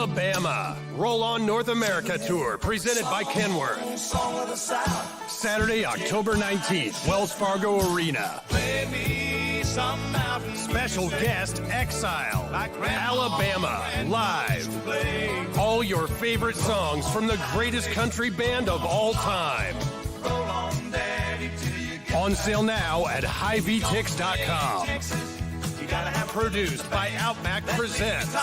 Alabama. Roll On North America Tour, presented by Kenworth. Saturday, October 19th, Wells Fargo Arena. Special guest, Exile, Alabama, live. All your favorite songs from the greatest country band of all time. On sale now at HighVTix.com. Produced by Outback Presents.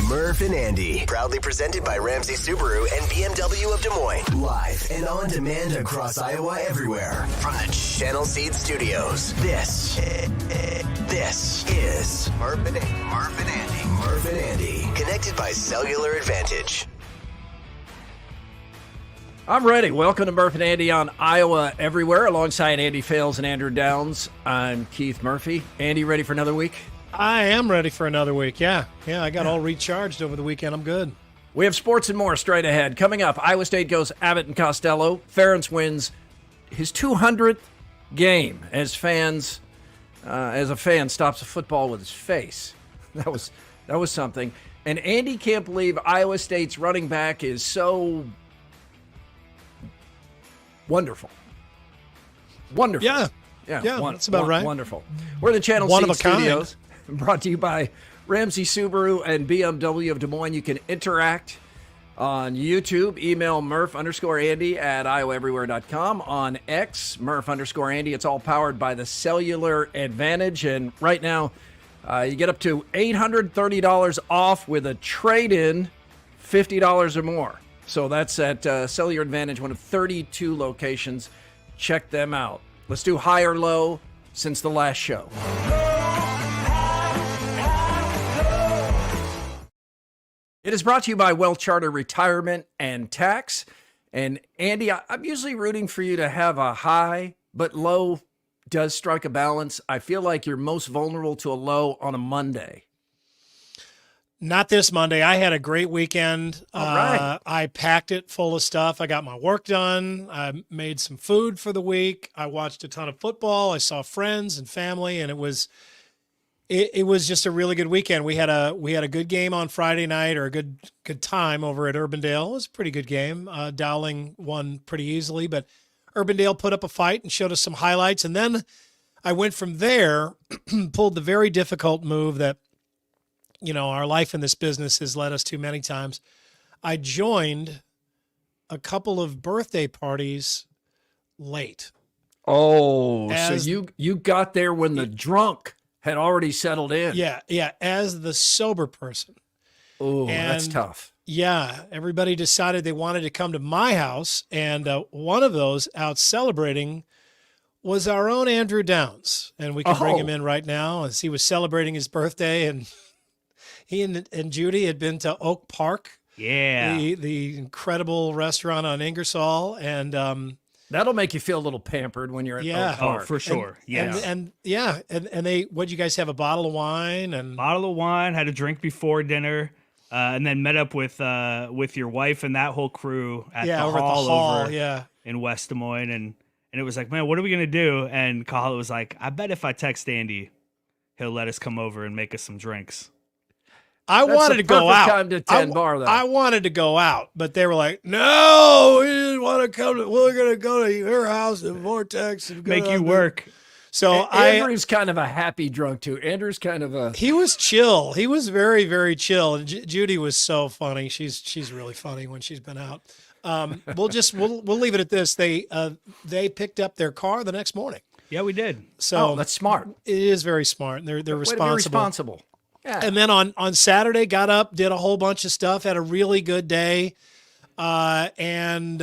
Murph and Andy, proudly presented by Ramsey Subaru and BMW of Des Moines. Live and on demand across Iowa everywhere. From the Channel Seed Studios. This is Murph and Andy. Murph and Andy. Connected by Cellular Advantage. I'm ready. Welcome to Murph and Andy on Iowa Everywhere, alongside Andy Fales and Andrew Downs. I'm Keith Murphy. Andy, ready for another week? I am ready for another week, yeah. I got all recharged over the weekend. I'm good. We have sports and more straight ahead. Coming up, Iowa State goes Abbott and Costello. Ferentz wins his 200th game as a fan stops a football with his face. That was something. And Andy can't believe Iowa State's running back is so wonderful. Yeah, that's about right. Wonderful. We're in the Channel Seed Studios, brought to you by Ramsey Subaru and BMW of Des Moines. You can interact on YouTube. Email Murph_Andy at iowaeverywhere.com. On X, Murph_Andy. It's all powered by the Cellular Advantage. And right now, you get up to $830 off with a trade-in, $50 or more. So that's at Cellular Advantage, one of 32 locations. Check them out. Let's do high or low since the last show. It is brought to you by Wealth Charter Retirement and Tax. And Andy, I'm usually rooting for you to have a high, but low does strike a balance. I feel like you're most vulnerable to a low on a Monday. Not this Monday. I had a great weekend. All right. I packed it full of stuff. I got my work done. I made some food for the week. I watched a ton of football. I saw friends and family, and it was just a really good weekend. We had a good game on Friday night, or a good time over at Urbandale. It was a pretty good game. Dowling won pretty easily, but Urbandale put up a fight and showed us some highlights. And then I went from there, pulled the very difficult move that our life in this business has led us to many times. I joined a couple of birthday parties late. Oh, so you got there when the drunk had already settled in. Yeah, as the sober person. Oh, that's tough. Yeah, everybody decided they wanted to come to my house, and one of those out celebrating was our own Andrew Downs, and we can bring him in right now as he was celebrating his birthday, and he and Judy had been to Oak Park. Yeah. The incredible restaurant on Ingersoll. And that'll make you feel a little pampered when you're at Oak Park. Oh, for sure. And they, what'd you guys have, a bottle of wine? Bottle of wine, had a drink before dinner, and then met up with your wife and that whole crew at the hall in West Des Moines. And it was like, man, what are we going to do? And Kahala was like, I bet if I text Andy, he'll let us come over and make us some drinks. I wanted to go out. Time to attend bar, though. I wanted to go out, but they were like, "No, we didn't want to come. We're going to go to your house in Vortex and make you work." So Andrew's kind of a happy drunk too. Andrew's kind of a. He was chill. He was very, very chill. And Judy was so funny. She's really funny when she's been out. We'll leave it at this. They picked up their car the next morning. Yeah, we did. So that's smart. It is very smart. They're responsible. Yeah. And then on Saturday, got up, did a whole bunch of stuff, had a really good day, and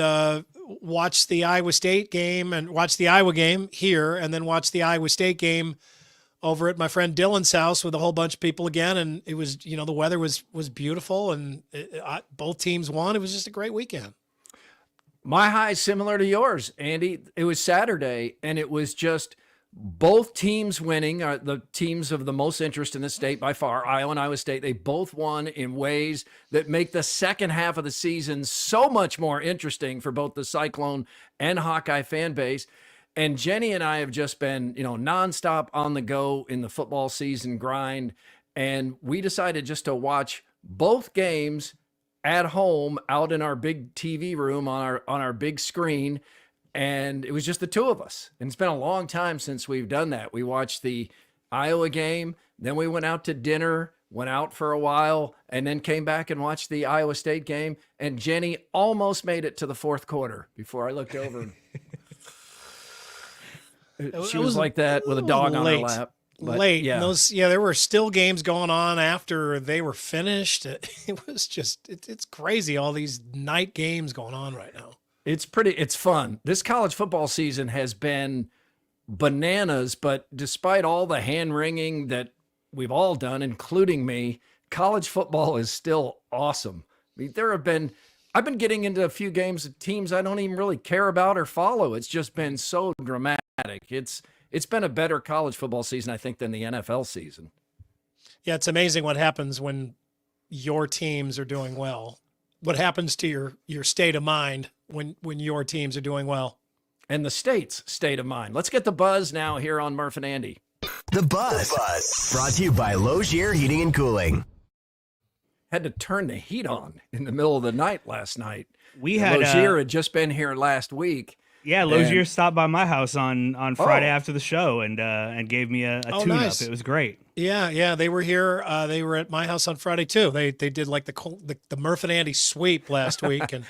watched the Iowa State game and watched the Iowa game here, and then watched the Iowa State game over at my friend Dylan's house with a whole bunch of people again. And it was, the weather was beautiful, and both teams won. It was just a great weekend. My high is similar to yours, Andy. It was Saturday, and it was just both teams winning, are the teams of the most interest in the state by far, Iowa and Iowa State. They both won in ways that make the second half of the season so much more interesting for both the Cyclone and Hawkeye fan base. And Jenny and I have just been, nonstop on the go in the football season grind. and we decided just to watch both games at home out in our big TV room on our big screen. And it was just the two of us. And it's been a long time since we've done that. We watched the Iowa game, then we went out to dinner, went out for a while, and then came back and watched the Iowa State game. And Jenny almost made it to the fourth quarter before I looked over. She was like that with a dog on her lap. But late. Yeah. There were still games going on after they were finished. It was just, it's crazy. All these night games going on right now. It's fun. This college football season has been bananas, but despite all the hand wringing that we've all done, including me, college football is still awesome. I mean, I've been getting into a few games of teams I don't even really care about or follow. It's just been so dramatic. It's been a better college football season, I think, than the NFL season. Yeah, it's amazing what happens when your teams are doing well. What happens to your state of mind when your teams are doing well. And the state's state of mind. Let's get the buzz now here on Murph and Andy. The Buzz. Brought to you by Loir Heating and Cooling. Had to turn the heat on in the middle of the night last night. Loir had just been here last week. Yeah, Loir stopped by my house on Friday after the show and gave me a tune-up. Nice. It was great. Yeah, they were here. They were at my house on Friday too. They did like the Murph and Andy sweep last week, and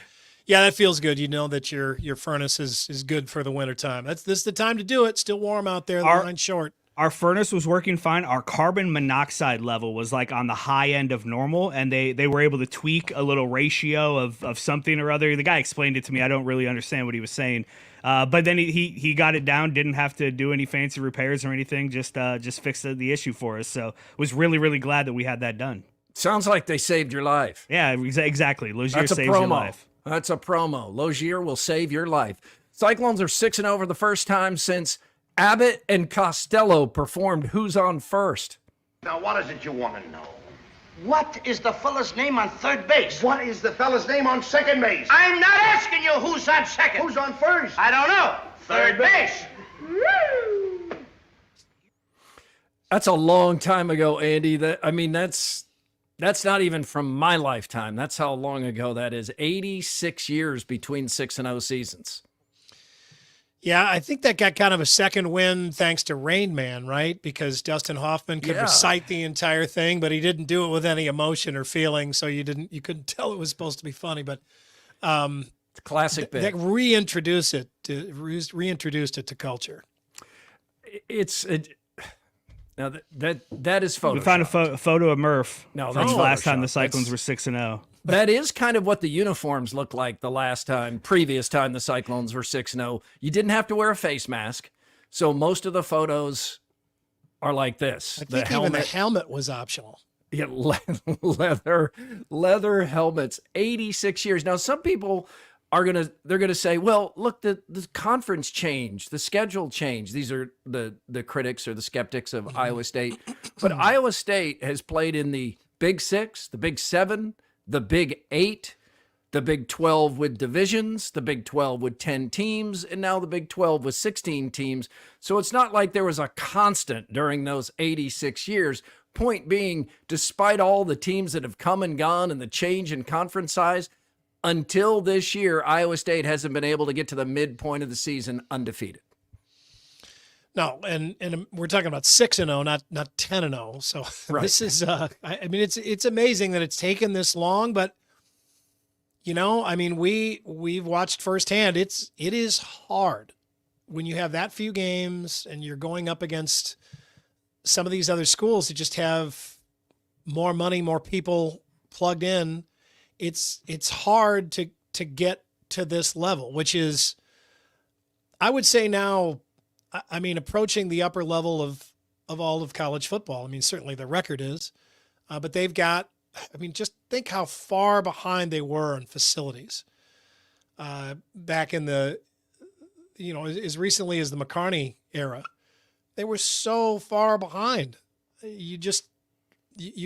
yeah, that feels good. You know that your furnace is good for the wintertime. This is the time to do it. Still warm out there. The line's short. Our furnace was working fine. Our carbon monoxide level was like on the high end of normal, and they were able to tweak a little ratio of something or other. The guy explained it to me. I don't really understand what he was saying. But then he got it down, didn't have to do any fancy repairs or anything, just fixed the issue for us. So was really, really glad that we had that done. Sounds like they saved your life. Yeah, exactly. Loir saves your life. That's a promo. Loir will save your life. Cyclones are 6-0 for the first time since Abbott and Costello performed Who's on First. Now, what is it you want to know? What is the fella's name on third base? What is the fella's name on second base? I'm not asking you who's on second. Who's on first? I don't know. Third base. That's a long time ago, Andy. That's not even from my lifetime. That's how long ago that is. 86 years between 6-0 seasons. Yeah, I think that got kind of a second win thanks to Rain Man, right? Because Dustin Hoffman could recite the entire thing, but he didn't do it with any emotion or feeling, so you couldn't tell it was supposed to be funny. But it's a classic bit. That reintroduced it to culture. Now that is photo. We found a photo of Murph. No, from the last time the Cyclones were 6-0. That is kind of what the uniforms looked like the previous time the Cyclones were 6-0. You didn't have to wear a face mask, so most of the photos are like this. I think even the helmet was optional. Yeah, leather helmets. 86 years. Now, some people they're gonna say, well, look, the conference changed, the schedule changed. These are the critics or the skeptics of Iowa State, but Iowa State has played in the Big Six, the Big Seven, the Big 8, the Big 12 with divisions, the Big 12 with 10 teams, and now the Big 12 with 16 teams. So it's not like there was a constant during those 86 years. Point being, despite all the teams that have come and gone and the change in conference size, until this year, Iowa State hasn't been able to get to the midpoint of the season undefeated. No, and we're talking about 6-0, not 10-0. So right. This is, it's amazing that it's taken this long, but we've watched firsthand. It is hard when you have that few games and you're going up against some of these other schools that just have more money, more people plugged in. It's hard to get to this level, which is, I would say now, approaching the upper level of all of college football. Certainly the record is, but they've got, just think how far behind they were in facilities back in the, as recently as the McCarney era. They were so far behind. You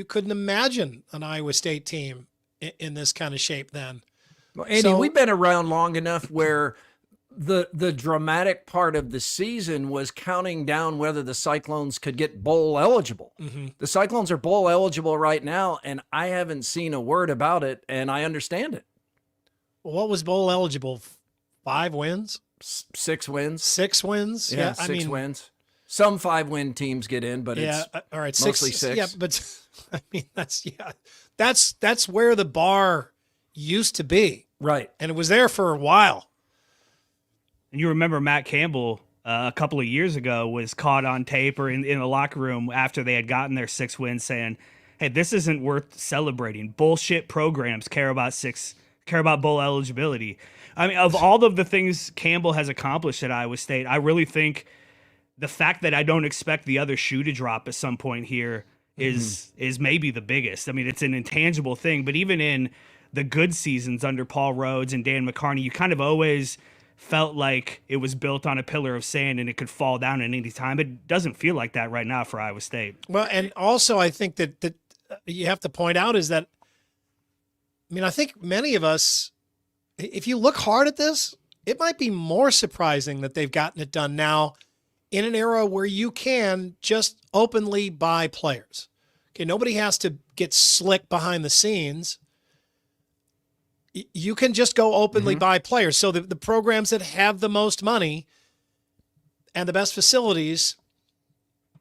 couldn't imagine an Iowa State team in this kind of shape then. Well, Andy, we've been around long enough where the dramatic part of the season was counting down whether the Cyclones could get bowl eligible. Mm-hmm. The Cyclones are bowl eligible right now, and I haven't seen a word about it, and I understand it. Well, what was bowl eligible? 5 wins? 6 wins. 6 wins? Yeah, 6 wins. Some 5-win teams get in, but it's all right, mostly 6. Yeah, but I mean, that's where the bar used to be. Right. And it was there for a while. And you remember Matt Campbell a couple of years ago was caught on tape or in the locker room after they had gotten their 6 wins saying, hey, this isn't worth celebrating. Bullshit programs care about bowl eligibility. I mean, of all of the things Campbell has accomplished at Iowa State, I really think the fact that I don't expect the other shoe to drop at some point here is maybe the biggest. I mean, it's an intangible thing, but even in the good seasons under Paul Rhodes and Dan McCarney, you kind of always felt like it was built on a pillar of sand and it could fall down at any time. It doesn't feel like that right now for Iowa State. Well, and also I think that you have to point out is that, I mean, I think many of us, if you look hard at this, it might be more surprising that they've gotten it done now in an era where you can just openly buy players. Okay, nobody has to get slick behind the scenes. You can just go openly buy players. So the programs that have the most money and the best facilities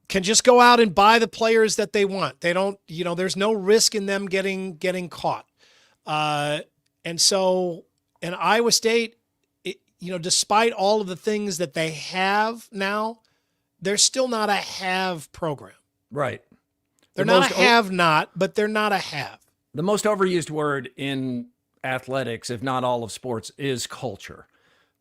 can just go out and buy the players that they want. They don't, there's no risk in them getting caught. And so in Iowa State, despite all of the things that they have now, they're still not a have program. Right. They're not a have-not, but they're not a have. The most overused word in athletics, if not all of sports, is culture.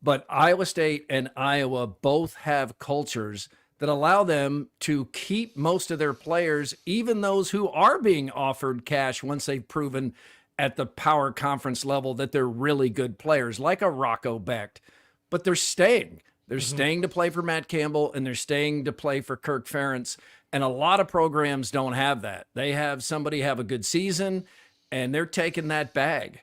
But Iowa State and Iowa both have cultures that allow them to keep most of their players, even those who are being offered cash once they've proven at the power conference level that they're really good players, like a Rocco Becht. But they're staying. They're staying to play for Matt Campbell, and they're staying to play for Kirk Ferentz. And a lot of programs don't have that. They have somebody have a good season, and they're taking that bag.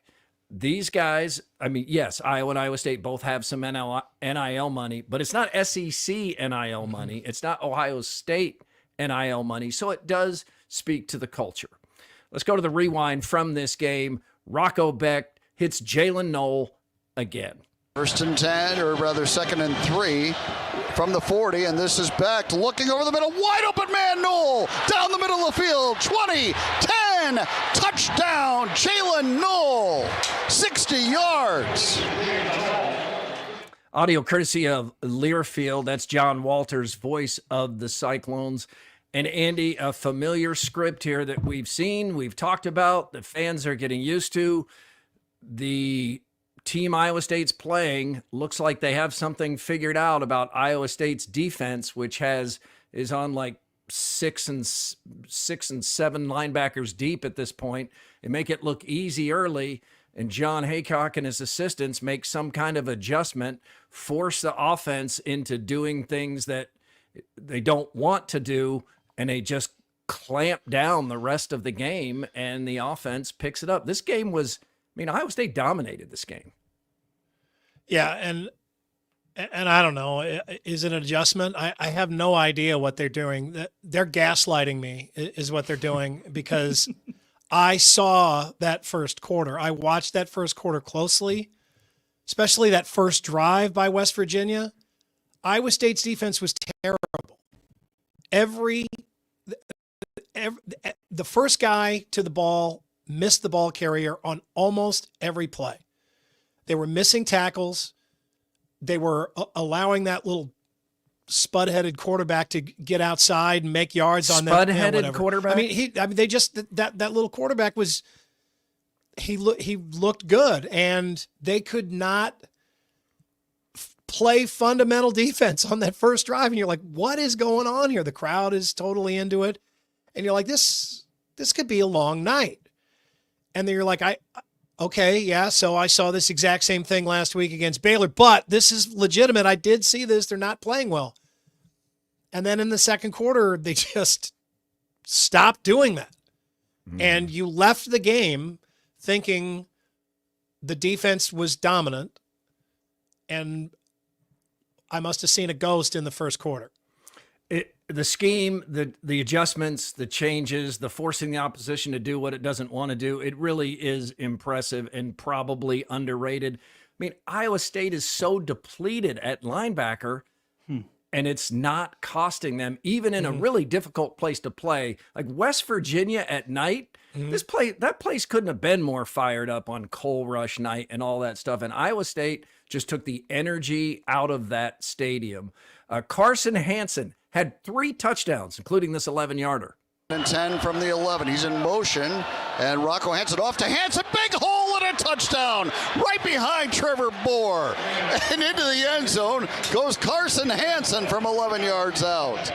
These guys, I mean, yes, Iowa and Iowa State both have some NIL money, but it's not SEC NIL money. It's not Ohio State NIL money. So it does speak to the culture. Let's go to the rewind from this game. Rocco Becht hits Jalen Knoll again. 1st and 10, or rather 2nd and 3 from the 40, and this is Becht looking over the middle, wide open man, Knoll, down the middle of the field, 20, 10, touchdown, Jalen Knoll, 60 yards. Audio courtesy of Learfield. That's John Walters, voice of the Cyclones. And Andy, a familiar script here that we've seen, we've talked about, the fans are getting used to. The team Iowa State's playing looks like they have something figured out about Iowa State's defense, which is on like 6 and 7 linebackers deep at this point. They make it look easy early, and John Haycock and his assistants make some kind of adjustment, force the offense into doing things that they don't want to do, and they just clamp down the rest of the game, and the offense picks it up. This game was, Iowa State dominated this game. Yeah, and I don't know, is it an adjustment? I have no idea what they're doing. They're gaslighting me is what they're doing, because I saw that first quarter. I watched that first quarter closely, especially that first drive by West Virginia. Iowa State's defense was terrible. The first guy to the ball missed the ball carrier on almost every play. They were missing tackles. They were allowing that little spud-headed quarterback to get outside and make yards on that. Spud-headed quarterback? That little quarterback was, he looked good, and they could not play fundamental defense on that first drive. And you're like, what is going on here? The crowd is totally into it. And you're like, this could be a long night. And then you're like, okay, yeah, so I saw this exact same thing last week against Baylor, but this is legitimate. I did see this. They're not playing well. And then in the second quarter, they just stopped doing that. And you left the game thinking the defense was dominant. And I must have seen a ghost in the first quarter. The scheme, the adjustments, the changes, the forcing the opposition to do what it doesn't want to do, it really is impressive and probably underrated. I mean, Iowa State is so depleted at linebacker, and it's not costing them, even in a really difficult place to play. Like West Virginia at night, that place couldn't have been more fired up on Coal Rush night and all that stuff. And Iowa State just took the energy out of that stadium. Carson Hansen had 3 touchdowns, including this 11-yarder. And 10 from the 11. He's in motion, and Rocco Hansen off to Hansen. Big hole and a touchdown right behind Trevor Bohr. And into the end zone goes Carson Hansen from 11 yards out.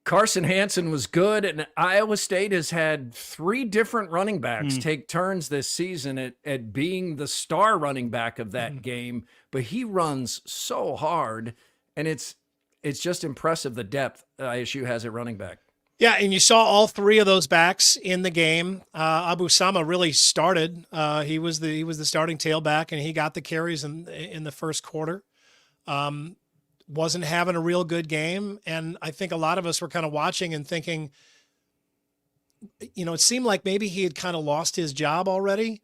Carson Hansen was good, and Iowa State has had 3 different running backs take turns this season at being the star running back of that game. But he runs so hard, and it's just impressive the depth ISU has at running back. Yeah, and you saw all 3 of those backs in the game. Abu Sama really started. He was the starting tailback, and he got the carries in the first quarter. Wasn't having a real good game, and I think a lot of us were kind of watching and thinking, it seemed like maybe he had kind of lost his job already.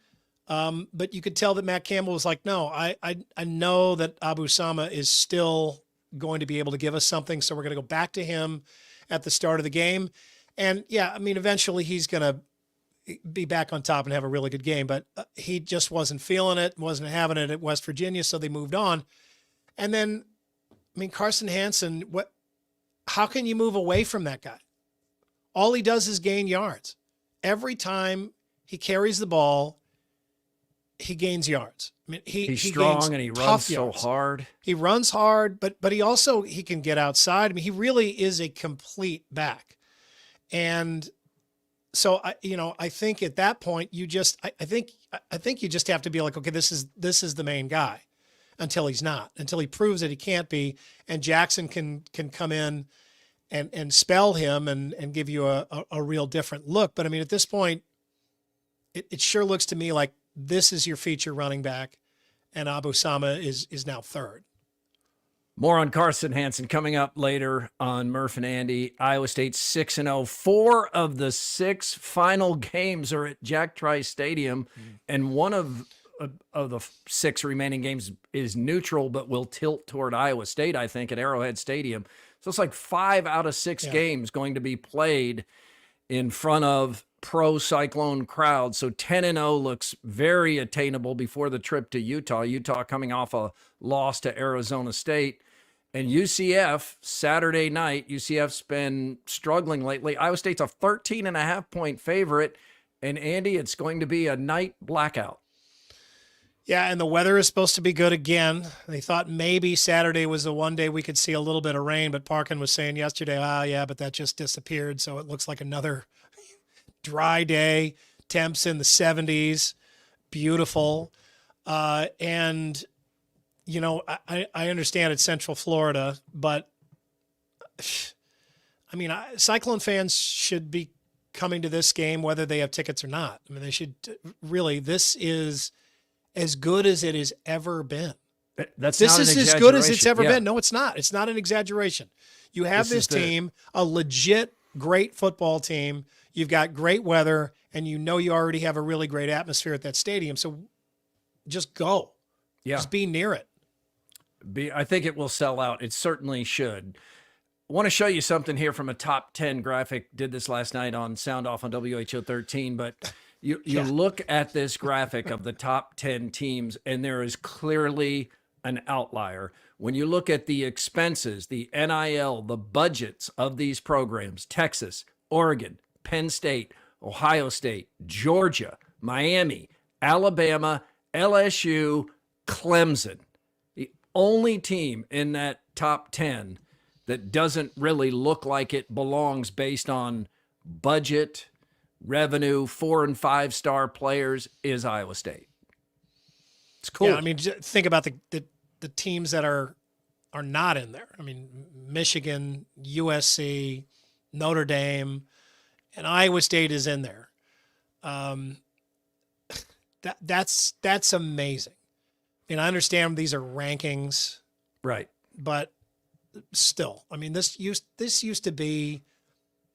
But you could tell that Matt Campbell was like, no, I know that Abu Sama is still going to be able to give us something, so we're going to go back to him at the start of the game. And yeah, I mean, eventually he's going to be back on top and have a really good game, but he just wasn't feeling it, wasn't having it at West Virginia, so they moved on. And then, I mean, Carson Hansen, how can you move away from that guy? All he does is gain yards. Every time he carries the ball, he gains yards. I mean, he's strong and he runs so hard. He runs hard, but he can get outside. I mean, he really is a complete back. And so I think at that point I think you just have to be like, okay, this is the main guy until he's not, until he proves that he can't be, and Jackson can come in and spell him and give you a real different look. But I mean, at this point, it sure looks to me like this is your feature running back, and Abu Sama is now third. More on Carson Hansen coming up later on Murph and Andy. Iowa State 6-0. 4 of the 6 final games are at Jack Trice Stadium, and one of the 6 remaining games is neutral, but will tilt toward Iowa State, I think, at Arrowhead Stadium. So it's like 5 out of 6 games going to be played in front of pro Cyclone crowd. So 10-0 looks very attainable before the trip to Utah. Utah coming off a loss to Arizona State. And UCF, Saturday night, UCF's been struggling lately. Iowa State's a 13.5-point favorite. And Andy, it's going to be a night blackout. Yeah, and the weather is supposed to be good again. They thought maybe Saturday was the one day we could see a little bit of rain, but Parkin was saying yesterday, but that just disappeared. So it looks like another dry day, temps in the 70s, beautiful. And, I understand it's Central Florida, but I mean, Cyclone fans should be coming to this game, whether they have tickets or not. I mean, they should really, this is as good as it has ever been. This is as good as it's ever been. No, it's not. It's not an exaggeration. You have this team, a legit great football team. You've got great weather, and you already have a really great atmosphere at that stadium. So just go. Yeah. Just be near it. I think it will sell out. It certainly should. I want to show you something here from a top 10 graphic. Did this last night on Sound Off on WHO 13, but you look at this graphic of the top 10 teams, and there is clearly an outlier. When you look at the expenses, the NIL, the budgets of these programs, Texas, Oregon, Penn State, Ohio State, Georgia, Miami, Alabama, LSU, Clemson. The only team in that top 10 that doesn't really look like it belongs based on budget, revenue, 4- and 5-star players is Iowa State. It's cool. Yeah, I mean, think about the teams that are not in there. I mean, Michigan, USC, Notre Dame, and Iowa State is in there. That's amazing. I mean, I understand these are rankings, Right. But still, I mean, this used to be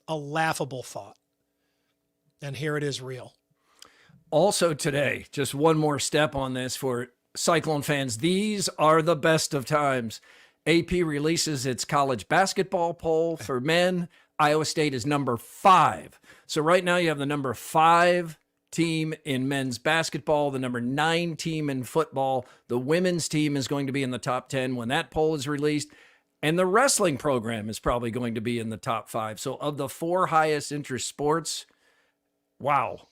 a laughable thought. And here it is real. Also today, just one more step on this for Cyclone fans. These are the best of times. AP releases its college basketball poll for men. Iowa State is number 5. So right now you have the number 5 team in men's basketball, the number 9 team in football. The women's team is going to be in the top 10 when that poll is released. And the wrestling program is probably going to be in the top 5. So of the 4 highest interest sports, wow,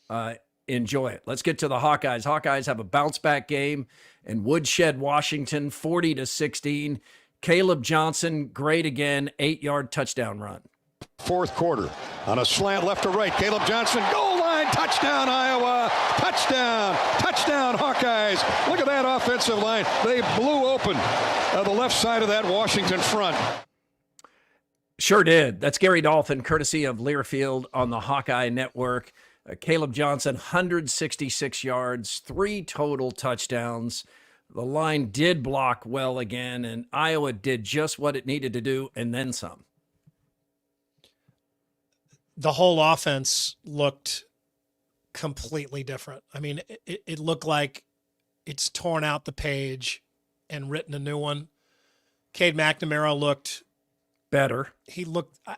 enjoy it. Let's get to the Hawkeyes. Hawkeyes have a bounce back game in Woodshed, Washington, 40-16. Caleb Johnson, great again, 8-yard touchdown run. Fourth quarter on a slant left to right. Caleb Johnson, goal line, touchdown Iowa, touchdown Hawkeyes. Look at that offensive line. They blew open the left side of that Washington front. Sure did. That's Gary Dolphin, courtesy of Learfield on the Hawkeye Network. Caleb Johnson, 166 yards, 3 total touchdowns. The line did block well again, and Iowa did just what it needed to do and then some. The whole offense looked completely different. I mean, it looked like it's torn out the page and written a new one. Cade McNamara looked better.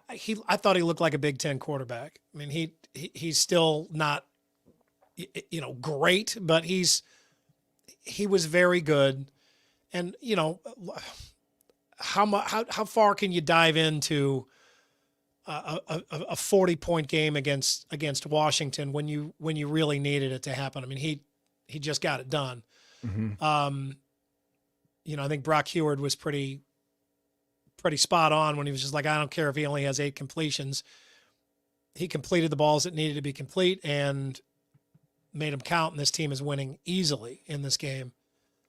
I thought he looked like a Big Ten quarterback. I mean, he's still not, great, but he was very good. And, how far can you dive into a 40-point game against Washington when you really needed it to happen? I mean, he just got it done. Mm-hmm. I think Brock Heward was pretty spot on when he was just like, I don't care if he only has 8 completions. He completed the balls that needed to be complete and made them count, and this team is winning easily in this game.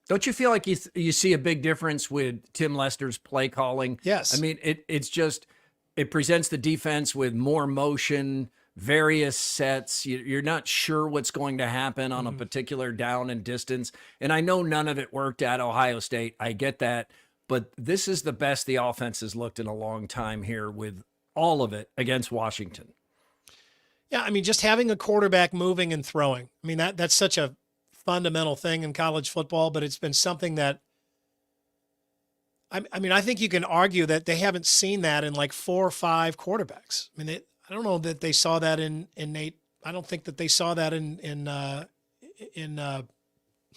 Don't you feel like you see a big difference with Tim Lester's play calling? Yes. I mean, it presents the defense with more motion, various sets. You're not sure what's going to happen on a particular down and distance. And I know none of it worked at Ohio State. I get that. But this is the best the offense has looked in a long time here with all of it against Washington. Yeah, I mean, just having a quarterback moving and throwing. I mean, that's such a fundamental thing in college football, but it's been something that I think you can argue that they haven't seen that in like 4 or 5 quarterbacks. I mean, I don't know that they saw that in Nate. I don't think that they saw that in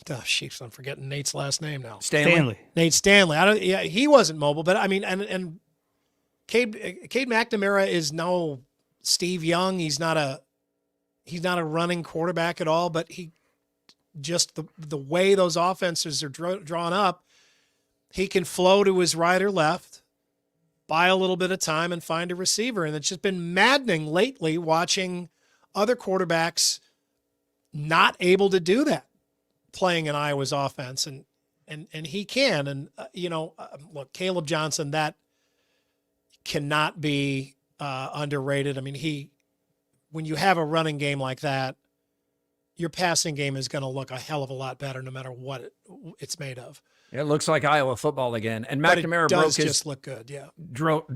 sheesh, I'm forgetting Nate's last name now. Stanley. Nate Stanley. He wasn't mobile, but I mean, and Cade McNamara is no Steve Young. He's not a running quarterback at all, but he just the way those offenses are drawn up, he can flow to his right or left, buy a little bit of time and find a receiver. And it's just been maddening lately watching other quarterbacks not able to do that playing in Iowa's offense. And he can. And, look, Caleb Johnson, that cannot be underrated. I mean, when you have a running game like that, your passing game is going to look a hell of a lot better no matter what it's made of. It looks like Iowa football again. And McNamara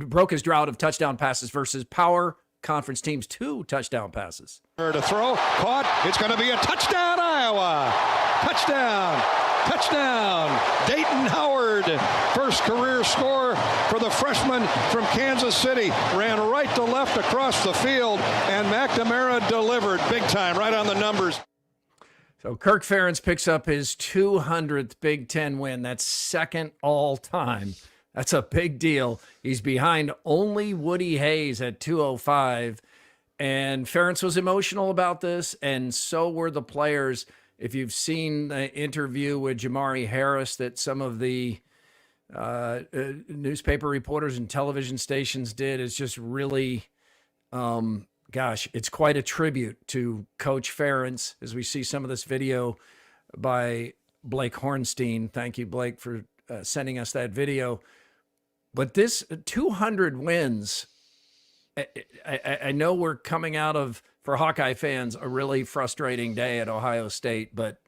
broke his drought of touchdown passes versus power conference teams, 2 touchdown passes. To throw, caught. It's going to be a touchdown, Iowa. Touchdown. Dayton Howard, first career score for the freshman from Kansas City. Ran right to left across the field, and McNamara delivered big time, right on the numbers. So Kirk Ferentz picks up his 200th Big Ten win. That's second all time. That's a big deal. He's behind only Woody Hayes at 205. And Ferentz was emotional about this, and so were the players. If you've seen the interview with Jamari Harris that some of the newspaper reporters and television stations did, it's just really, it's quite a tribute to Coach Ferentz as we see some of this video by Blake Hornstein. Thank you, Blake, for sending us that video. But this 200 wins, I know we're coming out of, for Hawkeye fans, a really frustrating day at Ohio State, but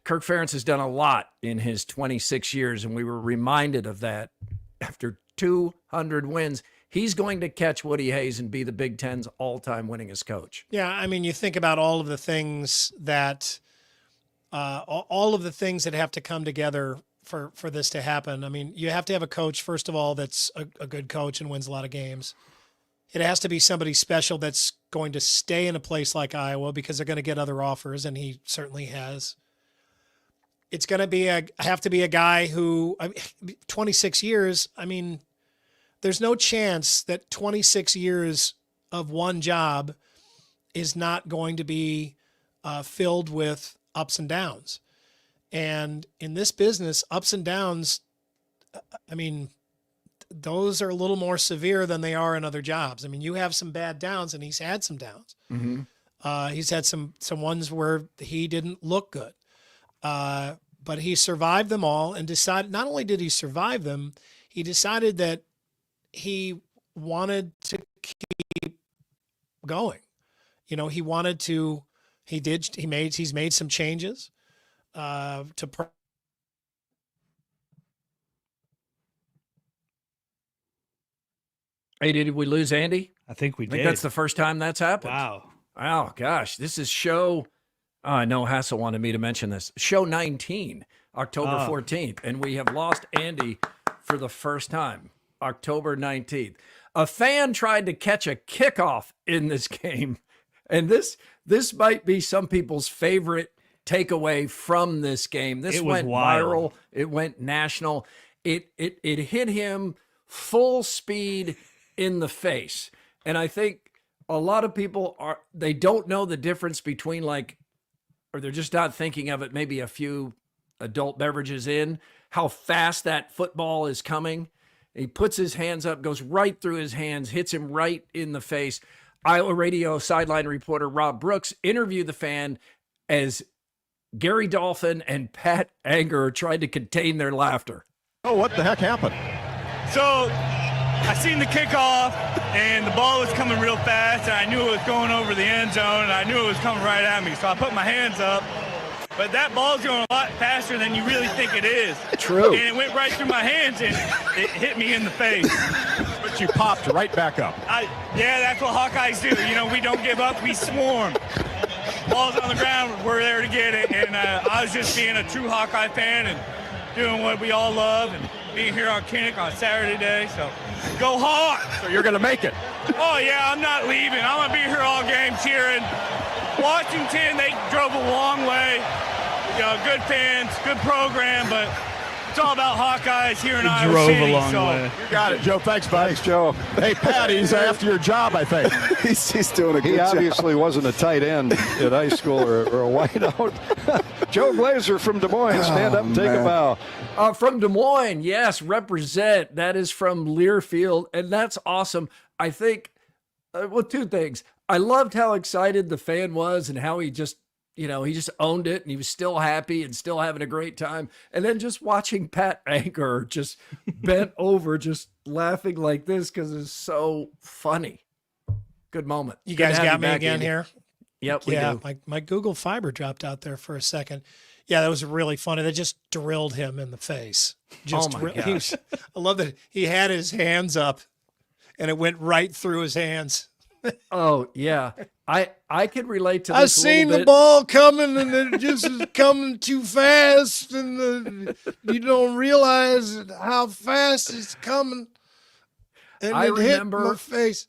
Kirk Ferentz has done a lot in his 26 years, and we were reminded of that after 200 wins. He's going to catch Woody Hayes and be the Big Ten's all-time winningest coach. Yeah, I mean, you think about all of the things that have to come together for this to happen. I mean, you have to have a coach, first of all, that's a good coach and wins a lot of games. It has to be somebody special that's going to stay in a place like Iowa because they're going to get other offers, and he certainly has. It's going to have to be a guy who, 26 years, I mean, there's no chance that 26 years of one job is not going to be filled with ups and downs. And in this business, ups and downs, I mean, those are a little more severe than they are in other jobs. I mean, you have some bad downs, and he's had some downs. Mm-hmm. He's had some ones where he didn't look good. But he survived them all and decided, not only did he survive them, he decided that he wanted to keep going. You know, he wanted to, he's made some changes to Hey, did we lose Andy? I think we did. I think that's the first time that's happened. Wow. Oh, gosh. This is show, I know Hassel wanted me to mention this, show 19, October 14th, and we have lost Andy for the first time, October 19th. A fan tried to catch a kickoff in this game, and this might be some people's favorite takeaway from this game. This went viral. It went national. It hit him full speed in the face. And I think a lot of people they don't know the difference between or they're just not thinking of it maybe a few adult beverages in, how fast that football is coming. He puts his hands up, goes right through his hands, hits him right in the face. Iowa Radio sideline reporter Rob Brooks interviewed the fan as Gary Dolphin and Pat Anger tried to contain their laughter. Oh, what the heck happened? So I seen the kickoff, and the ball was coming real fast, and I knew it was going over the end zone, and I knew it was coming right at me. So I put my hands up, but that ball's going a lot faster than you really think it is. True. And it went right through my hands, and it hit me in the face. But you popped right back up. Yeah, that's what Hawkeyes do. You know, we don't give up, we swarm. Ball's on the ground, we're there to get it. And I was just being a true Hawkeye fan and doing what we all love and being here on Kinnick on Saturday day. So go Hawks! So you're going to make it. Oh, yeah, I'm not leaving. I'm going to be here all game cheering. Washington, they drove a long way. You know, good fans, good program, but it's all about Hawkeyes here in Iowa Drove City. a long way. You got it, Joe. Thanks, bud. Thanks, Joe. Hey, Pat, he's after your job, I think. he's doing a good job. He obviously wasn't a tight end at high school or a wideout. Joe Glazer from Des Moines, stand up and take a bow. From Des Moines, yes, represent. That is from Learfield, and that's awesome. I think, two things. I loved how excited the fan was and how he just owned it, and he was still happy and still having a great time. And then just watching Pat Anger just bent over, just laughing like this because it's so funny. Good moment. You guys got me again here? Yep, we do. My Google Fiber dropped out there for a second. Yeah, that was really funny. They just drilled him in the face. Oh, my gosh. I love that he had his hands up, and it went right through his hands. Oh, yeah. I could relate to this I seen the ball coming, and it just is coming too fast, and you don't realize how fast it's coming. And I remember hit my face.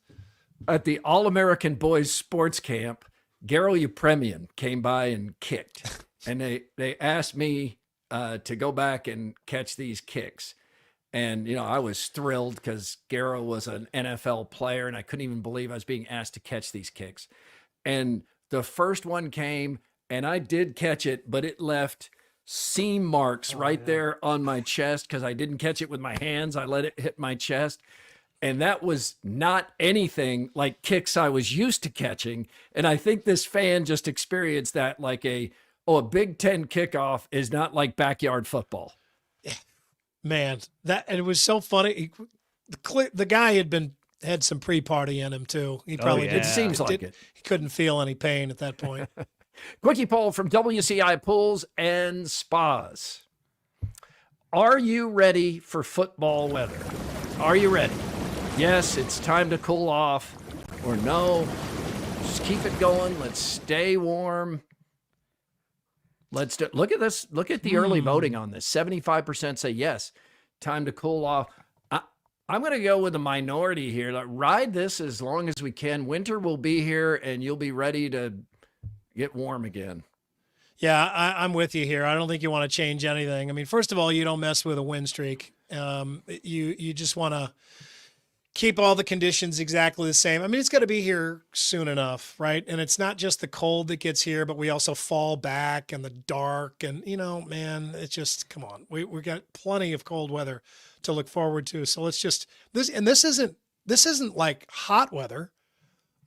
At the All-American Boys Sports Camp, Garel Yepremian came by and kicked. And they asked me to go back and catch these kicks. And, I was thrilled because Garel was an NFL player, and I couldn't even believe I was being asked to catch these kicks. And the first one came, and I did catch it, but it left seam marks there on my chest because I didn't catch it with my hands. I let it hit my chest. And that was not anything like kicks I was used to catching. And I think this fan just experienced that like a Big Ten kickoff is not like backyard football. Man, it was so funny. The guy had some pre-party in him too. He probably did. It seems like it. He couldn't feel any pain at that point. Quickie poll from WCI Pools and Spas. Are you ready for football weather? Are you ready? Yes, it's time to cool off. Or no, just keep it going. Let's stay warm. Look at this. Look at the early voting on this. 75% say yes. Time to cool off. I'm going to go with the minority here. Like, ride this as long as we can. Winter will be here, and you'll be ready to get warm again. Yeah, I'm with you here. I don't think you want to change anything. I mean, first of all, you don't mess with a win streak. You just want to keep all the conditions exactly the same. I mean, it's got to be here soon enough, right? And it's not just the cold that gets here, but we also fall back and the dark. And, man, it's just, come on. We got plenty of cold weather to look forward to. So let's just, this isn't like hot weather.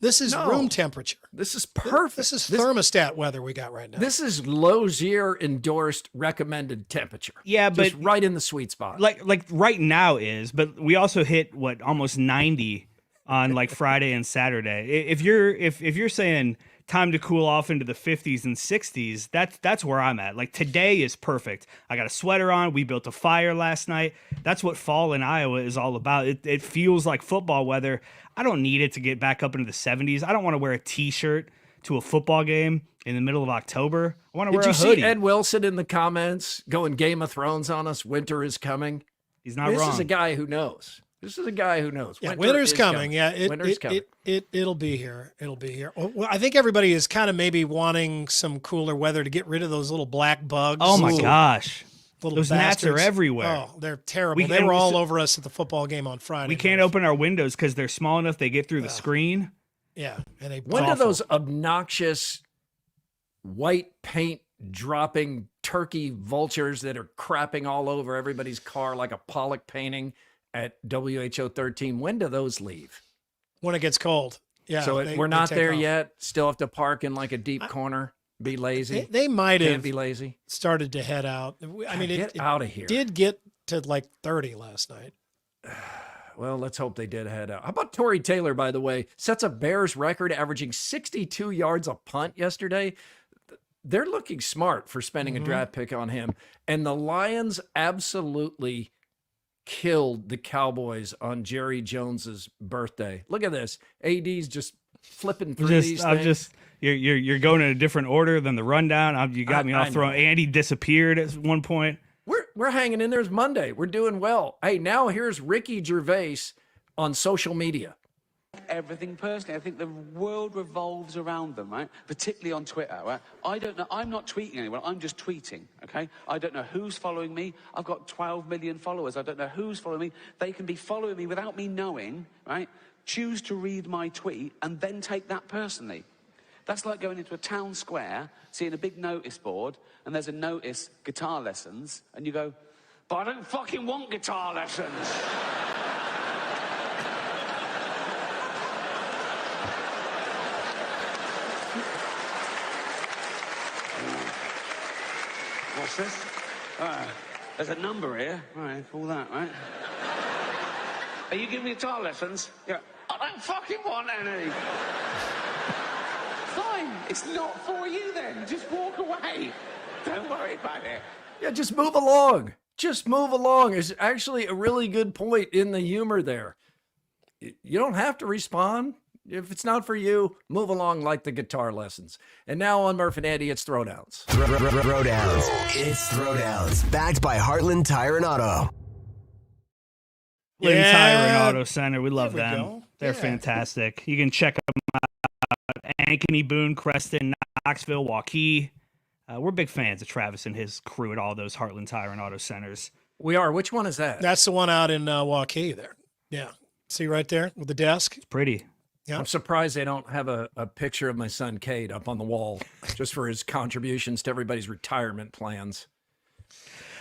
This is room temperature. This is perfect. This is thermostat weather we got right now. This is Lozier endorsed recommended temperature. Yeah, but just right in the sweet spot. Like right now is, but we also hit almost 90 on like Friday and Saturday. If you're saying time to cool off into the 50s and 60s, that's where I'm at. Like today is perfect. I got a sweater on. We built a fire last night. That's what fall in Iowa is all about. It feels like football weather. I don't need it to get back up into the 70s. I don't want to wear a T-shirt to a football game in the middle of October. I want to wear a hoodie. Did you see Ed Wilson in the comments going Game of Thrones on us? Winter is coming. He's not wrong. This is a guy who knows. Yeah, winter's coming. Yeah, winter's coming. It'll be here. It'll be here. Well, I think everybody is kind of maybe wanting some cooler weather to get rid of those little black bugs. Oh my gosh. Those gnats are everywhere. Oh, they're terrible. They were all over us at the football game on Friday. We can't open our windows because they're small enough they get through the screen. Yeah, and when do those obnoxious white paint dropping turkey vultures that are crapping all over everybody's car like a Pollock painting at WHO 13, when do those leave? When it gets cold. Yeah. So we're not there yet. Still have to park in like a deep corner. Be lazy. They might have be lazy. Started to head out. I mean, get out of here. Did get to like 30 last night. Well, let's hope they did head out. How about Torrey Taylor, by the way, sets a Bears record, averaging 62 yards a punt yesterday. They're looking smart for spending a draft pick on him. And the Lions absolutely killed the Cowboys on Jerry Jones's birthday. Look at this. AD's just flipping through these things. You're going in a different order than the rundown. You got me off throwing. Andy disappeared at one point. We're hanging in there. It's Monday. We're doing well. Hey, now here's Ricky Gervais on social media. Everything personally. I think the world revolves around them, right? Particularly on Twitter, right? I don't know. I'm not tweeting anyone. I'm just tweeting, okay? I don't know who's following me. I've got 12 million followers. I don't know who's following me. They can be following me without me knowing, right? Choose to read my tweet and then take that personally. That's like going into a town square, seeing a big notice board, and there's a notice, guitar lessons, and you go, but I don't fucking want guitar lessons. What's this? There's a number here. All right, call that, right? Are you giving me guitar lessons? Yeah. I don't fucking want any. Fine, it's not for you then. Just walk away. Don't worry about it. Yeah, just move along. Just move along. It's actually a really good point in the humor there. You don't have to respond. If it's not for you, move along like the guitar lessons. And now on Murph and Andy, it's Throwdowns. Throwdowns. It's Throwdowns. Backed by Heartland Tire and Auto. Heartland Tire and Auto Center. We love them. They're fantastic. You can check them out. Ankeny, Boone, Creston, Knoxville, Hawkeyes. We're big fans of Travis and his crew at all those Heartland Tire and Auto Centers. We are. Which one is that? That's the one out in Hawkeyes there. Yeah. See right there with the desk? It's pretty. Yeah. I'm surprised they don't have a picture of my son Cade up on the wall just for his contributions to everybody's retirement plans.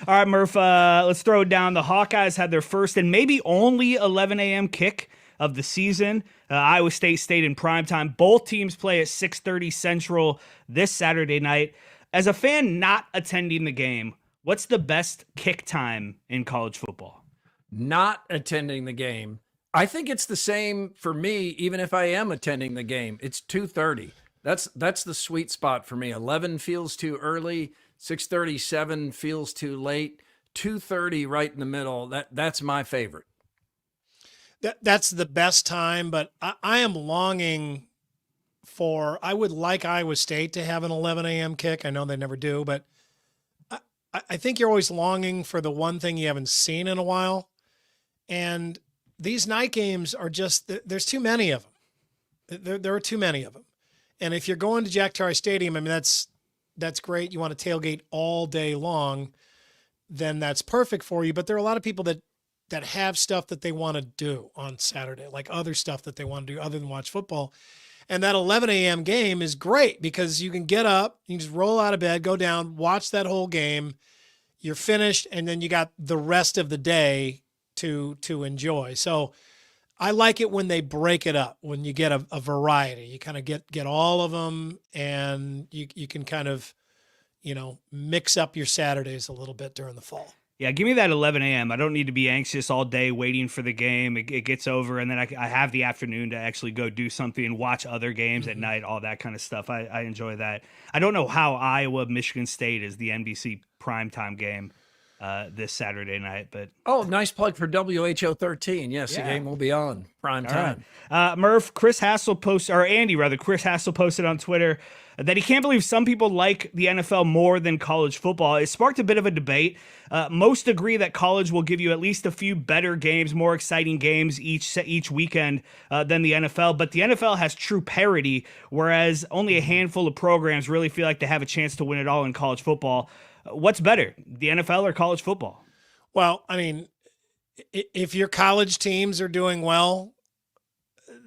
All right, Murph, let's throw it down. The Hawkeyes had their first and maybe only 11 a.m. kick of the season. Iowa State stayed in primetime. Both teams play at 6:30 Central this Saturday night. As a fan not attending the game, what's the best kick time in college football? Not attending the game. I think it's the same for me, even if I am attending the game. It's 2:30. That's the sweet spot for me. 11 feels too early. 6:37 feels too late. 2:30 right in the middle. That's my favorite. That's the best time, but I am longing for. I would like Iowa State to have an 11 a.m. kick. I know they never do, but I think you're always longing for the one thing you haven't seen in a while. And these night games are just, there's too many of them. There are too many of them. And if you're going to Jack Tarry Stadium, I mean, that's great. You want to tailgate all day long, then that's perfect for you. But there are a lot of people that have stuff that they want to do on Saturday, like other stuff that they want to do other than watch football. And that 11 a.m. game is great because you can get up, you can just roll out of bed, go down, watch that whole game. You're finished, and then you got the rest of the day to enjoy. So I like it when they break it up, when you get a variety. You kind of get all of them, and you can kind of, mix up your Saturdays a little bit during the fall. Yeah, give me that 11 a.m. I don't need to be anxious all day waiting for the game. It gets over, and then I have the afternoon to actually go do something and watch other games at night, all that kind of stuff. I enjoy that. I don't know how Iowa-Michigan State is the NBC primetime game this Saturday night. But nice plug for WHO 13. Yes, the game will be on prime time. Right. Murph, Chris Hassel posted on Twitter that he can't believe some people like the NFL more than college football. It sparked a bit of a debate. Most agree that college will give you at least a few better games, more exciting games each weekend than the NFL. But the NFL has true parity, whereas only a handful of programs really feel like they have a chance to win it all in college football. What's better, the NFL or college football? Well, I mean, if your college teams are doing well,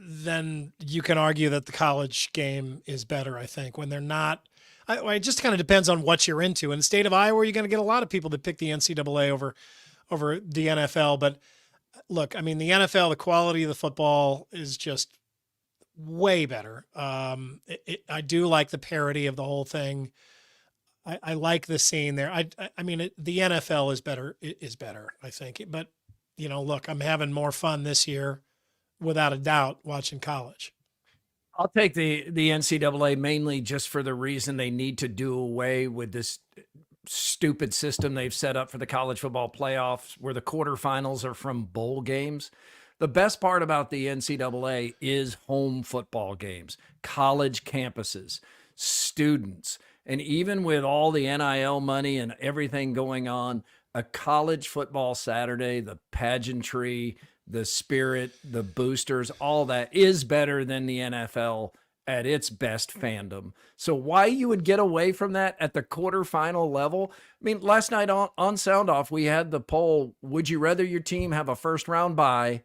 then you can argue that the college game is better, I think. When they're not, it just kind of depends on what you're into. In the state of Iowa, you're going to get a lot of people that pick the NCAA over the NFL. But look, I mean, the NFL, the quality of the football is just way better. I do like the parity of the whole thing. I like the scene there. I mean, the NFL is better, I think. But, look, I'm having more fun this year, without a doubt, watching college. I'll take the NCAA mainly just for the reason they need to do away with this stupid system they've set up for the college football playoffs where the quarterfinals are from bowl games. The best part about the NCAA is home football games, college campuses, students. And even with all the NIL money and everything going on, a college football Saturday, the pageantry, the spirit, the boosters, all that is better than the NFL at its best fandom. So why you would get away from that at the quarterfinal level? I mean, last night on Sound Off, we had the poll, would you rather your team have a first round bye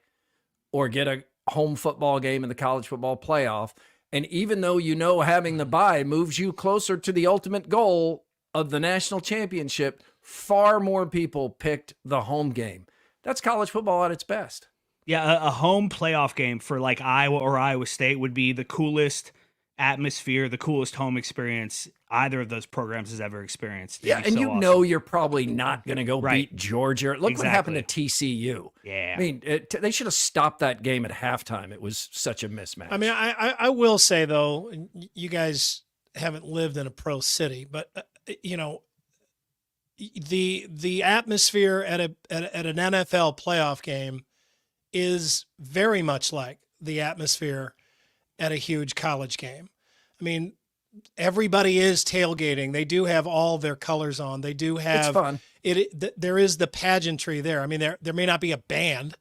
or get a home football game in the college football playoff? And even though having the bye moves you closer to the ultimate goal of the national championship, far more people picked the home game. That's college football at its best. Yeah, a home playoff game for like Iowa or Iowa State would be the coolest atmosphere, the coolest home experience either of those programs has ever experienced. Yeah, and awesome. You're probably not going to go beat Georgia. Look what happened to TCU. Yeah. I mean, they should have stopped that game at halftime. It was such a mismatch. I mean, I will say, though, you guys haven't lived in a pro city, but, the atmosphere at an NFL playoff game is very much like the atmosphere at a huge college game. I mean, everybody is tailgating. They do have all their colors on. They do have, it's fun. There is the pageantry there. I mean, there may not be a band,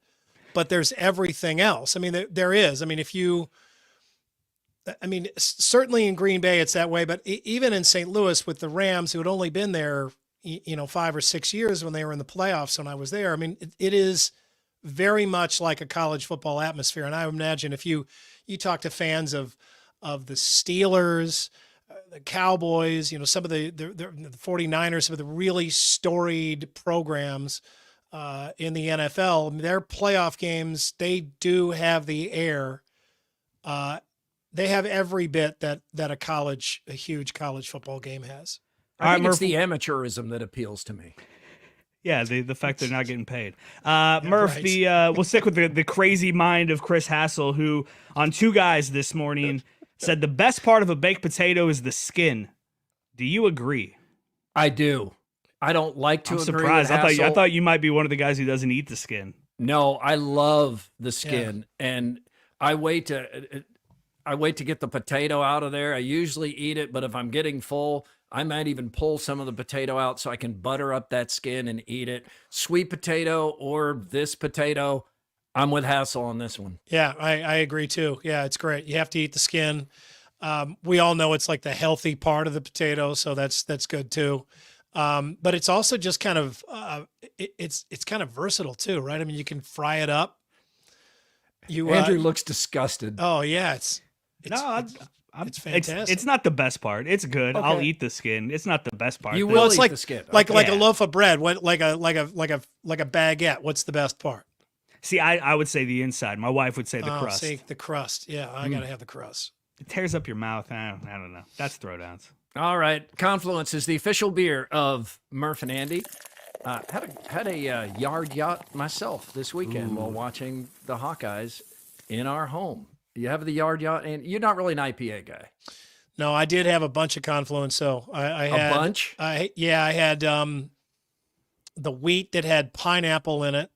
but there's everything else. I mean, there is. I mean, certainly in Green Bay, it's that way, but even in St. Louis with the Rams, who had only been there, 5 or 6 years when they were in the playoffs when I was there. I mean, it is very much like a college football atmosphere. And I imagine if you talk to fans of the Steelers, the Cowboys, some of the 49ers, some of the really storied programs in the NFL, their playoff games, they do have the air. They have every bit that a huge college football game has. I think it's the amateurism that appeals to me. Yeah, the fact they're not getting paid. Murph, right. We'll stick with the crazy mind of Chris Hassel, who on Two Guys this morning said the best part of a baked potato is the skin. Do you agree? I do. I don't like to I'm agree surprised. with I thought you might be one of the guys who doesn't eat the skin. No, I love the skin, and I wait to get the potato out of there. I usually eat it, but if I'm getting full, I might even pull some of the potato out so I can butter up that skin and eat it. Sweet potato or this potato, I'm with Hassel on this one. Yeah, I agree too. Yeah, it's great. You have to eat the skin. We all know it's like the healthy part of the potato, so that's good too. But it's also just kind of it's kind of versatile too, right? I mean, you can fry it up. Andrew looks disgusted. Oh yeah, it's fantastic. It's not the best part. It's good. Okay. I'll eat the skin. It's not the best part. You will eat like the skin. Like a loaf of bread. What like a baguette? What's the best part? See, I would say the inside. My wife would say the crust. See, the crust. Yeah, I gotta have the crust. It tears up your mouth. I don't know. That's throwdowns. All right. Confluence is the official beer of Murph and Andy. Had a yard yacht myself this weekend while watching the Hawkeyes in our home. You have the yard yacht, and you're not really an IPA guy. No, I did have a bunch of Confluence. So I had a bunch. I had the wheat that had pineapple in it,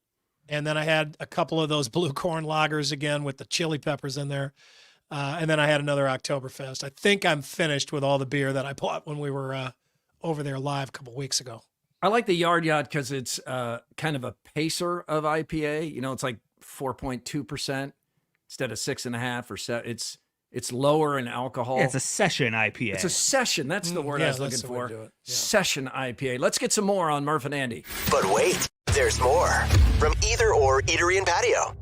and then I had a couple of those blue corn lagers again with the chili peppers in there. And then I had another Oktoberfest. I think I'm finished with all the beer that I bought when we were over there live a couple weeks ago. I like the Yard Yacht because it's kind of a pacer of IPA. You know, it's like 4.2% instead of 6.5 or 7. It's lower in alcohol. Yeah, it's a session IPA. It's a session. That's the word I was looking for. Session IPA. Let's get some more on Murph and Andy. But wait, there's more from Either Or Eatery and Patio.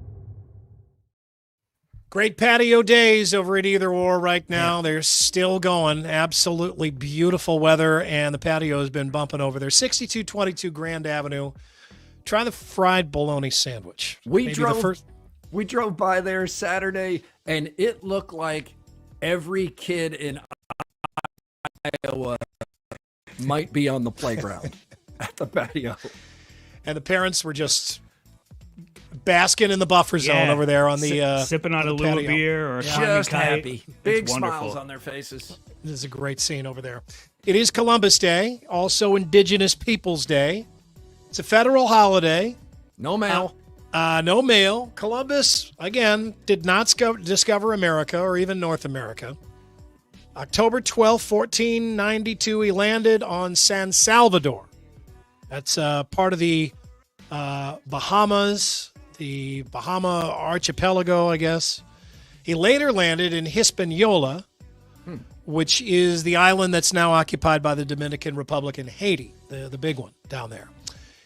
Great patio days over at Either Or right now. Yeah. They're still going. Absolutely beautiful weather, and the patio has been bumping over there. 6222 Grand Avenue. Try the fried bologna sandwich. We drove by there Saturday, and it looked like every kid in Iowa might be on the playground at the patio. And the parents were just basking in the buffer zone over there on the sipping on a little beer or just happy. Big smiles on their faces. This is a great scene over there. It is Columbus Day, also Indigenous Peoples Day. It's a federal holiday. No mail. No mail. Columbus, again, did not discover America or even North America. October 12, 1492, he landed on San Salvador. That's part of the Bahamas, the Bahama Archipelago, I guess. He later landed in Hispaniola, which is the island that's now occupied by the Dominican Republic and Haiti, the big one down there.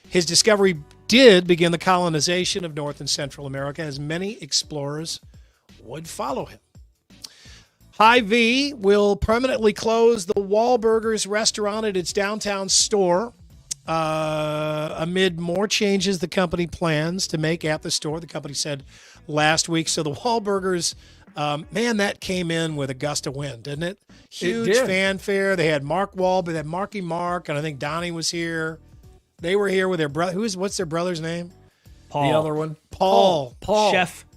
His discovery did begin the colonization of North and Central America, as many explorers would follow him. Hy-Vee will permanently close the Wahlburgers restaurant at its downtown store amid more changes the company plans to make at the store, the company said last week. So the Wahlburgers, man, that came in with a gust of wind, didn't it? Huge fanfare. They had Mark Wahlberg, they had Marky Mark, and I think Donnie was here. They were here with their brother. What's their brother's name? Paul. The other one? Paul.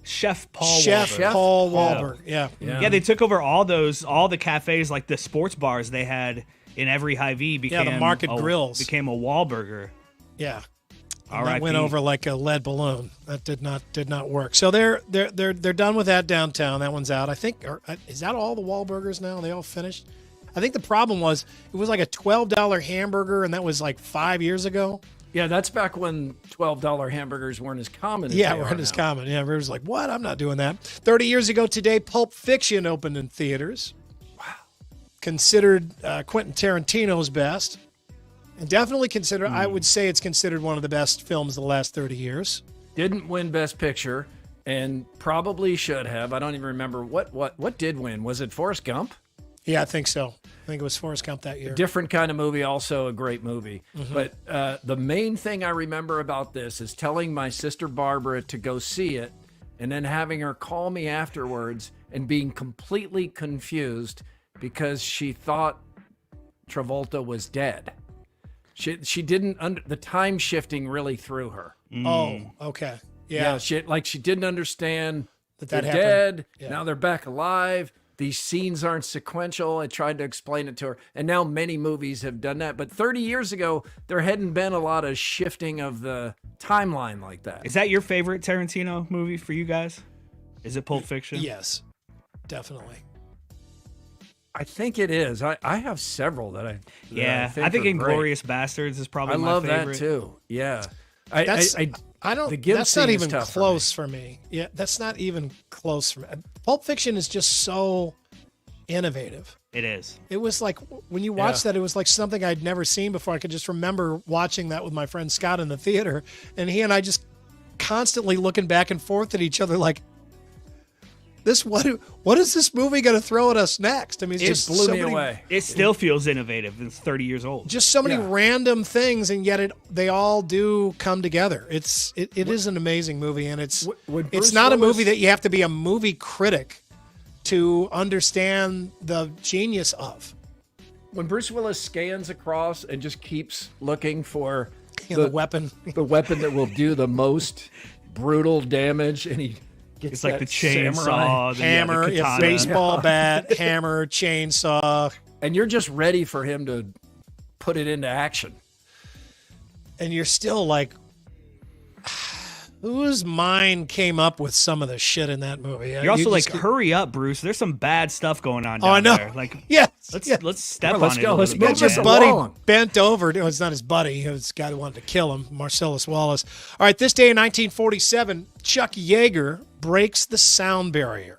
Chef Paul Wahlberg. Yeah. Yeah, they took over all the cafes, like the sports bars they had in every Hy-Vee became the Market Grills. Became a Wahlburger. Yeah. That went over like a lead balloon. That did not work. So they're done with that downtown. That one's out. I think is that all the Wahlburgers now? Are they all finished? I think the problem was it was like a $12 hamburger, and that was like 5 years ago. Yeah, that's back when $12 hamburgers weren't as common as weren't as common. Yeah, everyone was like, what? I'm not doing that. 30 years ago today, Pulp Fiction opened in theaters. Wow. Considered Quentin Tarantino's best. And definitely considered, I would say it's considered one of the best films of the last 30 years. Didn't win Best Picture, and probably should have. I don't even remember what did win. Was it Forrest Gump? Yeah, I think so. I think it was Forrest Gump that year. Different kind of movie, also a great movie. Mm-hmm. But the main thing I remember about this is telling my sister Barbara to go see it and then having her call me afterwards and being completely confused because she thought Travolta was dead. She didn't, the time shifting really threw her. Oh, okay. Yeah. She didn't understand that they're happened. dead. Yeah. Now they're back alive. these scenes aren't sequential. I tried to explain it to her. And now many movies have done that. But 30 years ago, there hadn't been a lot of shifting of the timeline like that. Is that your favorite Tarantino movie for you guys? Is it Pulp Fiction? Yes, definitely. I think it is. I have several that I think Inglourious Bastards is probably my favorite. I love that too. Yeah. That's not even close for me. Yeah, that's not even close for me. Pulp Fiction is just so innovative. It is. It was like, when you watch that, it was like something I'd never seen before. I could just remember watching that with my friend Scott in the theater, and he and I just constantly looking back and forth at each other like, what is this movie going to throw at us next? I mean, it just blew me away. It still feels innovative. It's 30 years old. Just so many random things, and yet they all do come together. It is an amazing movie, and it's not a movie that you have to be a movie critic to understand the genius of. When Bruce Willis scans across and just keeps looking for the weapon that will do the most brutal damage, and he it's like the chainsaw, hammer, baseball bat, hammer, chainsaw. And you're just ready for him to put it into action. And you're still like, whose mind came up with some of the shit in that movie? You're also hurry up, Bruce. There's some bad stuff going on down there. Like, let's step on it. Let's get your buddy bent over. No, it's not his buddy. It was the guy who wanted to kill him, Marcellus Wallace. All right, this day in 1947, Chuck Yeager breaks the sound barrier.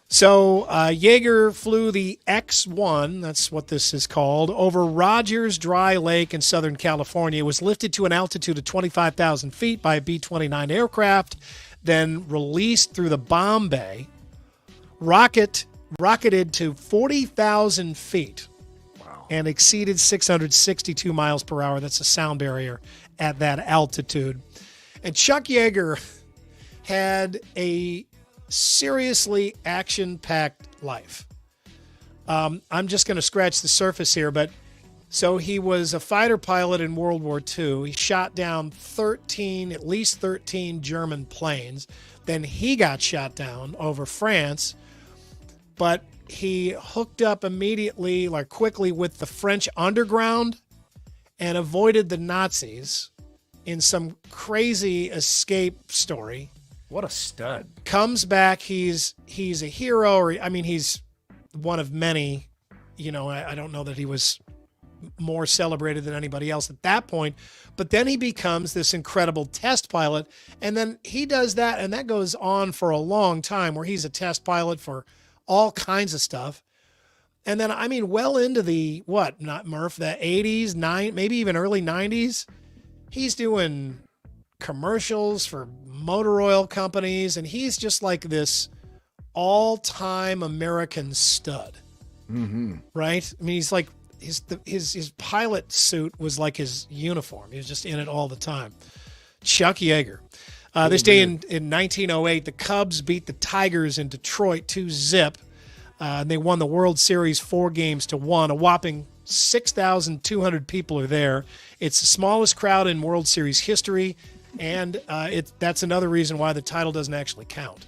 So Yeager flew the X-1, that's what this is called, over Rogers Dry Lake in Southern California. It was lifted to an altitude of 25,000 feet by a B-29 aircraft, then released through the bomb bay, rocketed to 40,000 feet, and exceeded 662 miles per hour. That's a sound barrier at that altitude. And Chuck Yeager had a seriously action-packed life. I'm just going to scratch the surface here, but so he was a fighter pilot in World War II. He shot down at least 13 German planes. Then he got shot down over France, but he hooked up immediately, quickly with the French underground and avoided the Nazis in some crazy escape story. What a stud. Comes back, he's a hero, he's one of many. I don't know that he was more celebrated than anybody else at that point, but then he becomes this incredible test pilot, and then he does that, and that goes on for a long time, where he's a test pilot for all kinds of stuff. And then, well into the, the 80s, maybe even early 90s, he's doing commercials for motor oil companies, and he's just like this all-time American stud. Mm-hmm. Right? He's like his pilot suit was like his uniform. He was just in it all the time. Chuck Yeager. This day in 1908, the Cubs beat the Tigers in Detroit 2-0. And they won the World Series 4-1. A whopping 6,200 people are there. It's the smallest crowd in World Series history, and that's another reason why the title doesn't actually count.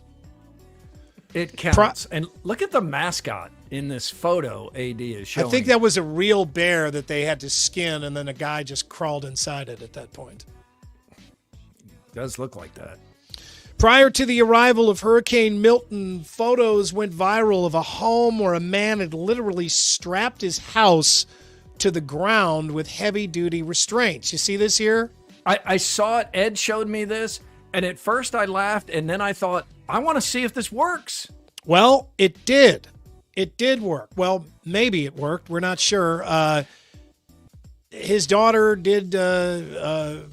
It counts. And look at the mascot in this photo AD is showing. I think that was a real bear that they had to skin, and then a guy just crawled inside it at that point. It does look like that. Prior to the arrival of Hurricane Milton, photos went viral of a home where a man had literally strapped his house to the ground with heavy-duty restraints. You see this here? I saw it. Ed showed me this, and at first I laughed, and then I thought, I want to see if this works. Well, it did. It did work. Well, maybe it worked. We're not sure. His daughter did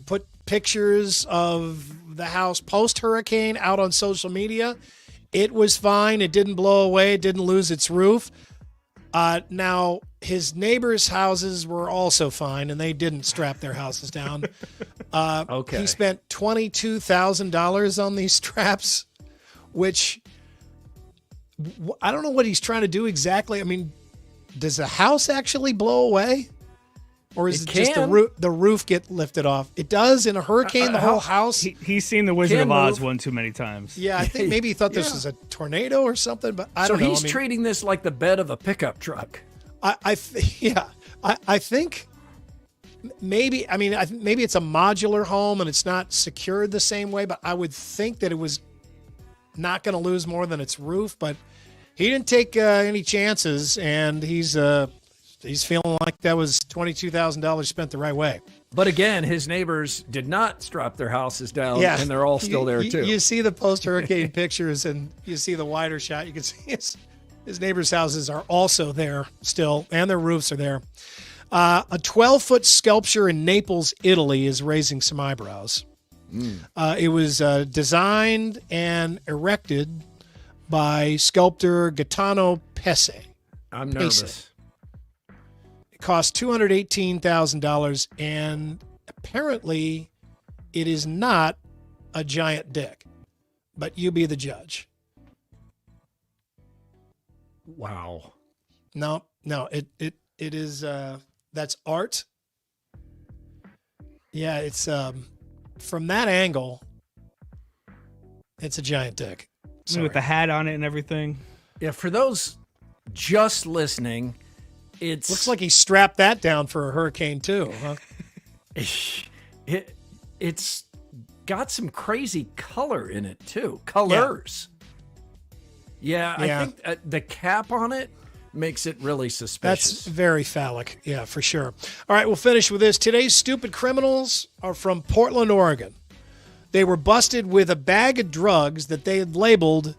put pictures of the house post-hurricane out on social media. It was fine. It didn't blow away. It didn't lose its roof. Now, his neighbors' houses were also fine, and they didn't strap their houses down. Okay. He spent $22,000 on these straps, which I don't know what he's trying to do exactly. Does the house actually blow away? Or is it just the roof get lifted off? It does in a hurricane, the whole house. He's seen The Wizard of Oz one too many times. Yeah, I think maybe he thought this was a tornado or something, but I don't know. So he's treating this like the bed of a pickup truck. I think maybe, maybe it's a modular home and it's not secured the same way, but I would think that it was not going to lose more than its roof, but he didn't take any chances, and he's feeling like that was $22,000 spent the right way. But again, his neighbors did not strap their houses down, and they're all still there too. You see the post-hurricane pictures, and you see the wider shot. You can see his neighbors' houses are also there still, and their roofs are there. A 12-foot sculpture in Naples, Italy, is raising some eyebrows. It was designed and erected by sculptor Gaetano Pesce. I'm nervous. It cost $218,000, and apparently it is not a giant dick, but you be the judge. Wow. No, it is, that's art. Yeah, it's, from that angle, it's a giant dick. Sorry. With the hat on it and everything. Yeah, for those just listening, it looks like he strapped that down for a hurricane too, huh? It's got some crazy color in it too. Colors. Yeah. I think the cap on it makes it really suspicious. That's very phallic. Yeah, for sure. All right, we'll finish with this. Today's stupid criminals are from Portland, Oregon. They were busted with a bag of drugs that they had labeled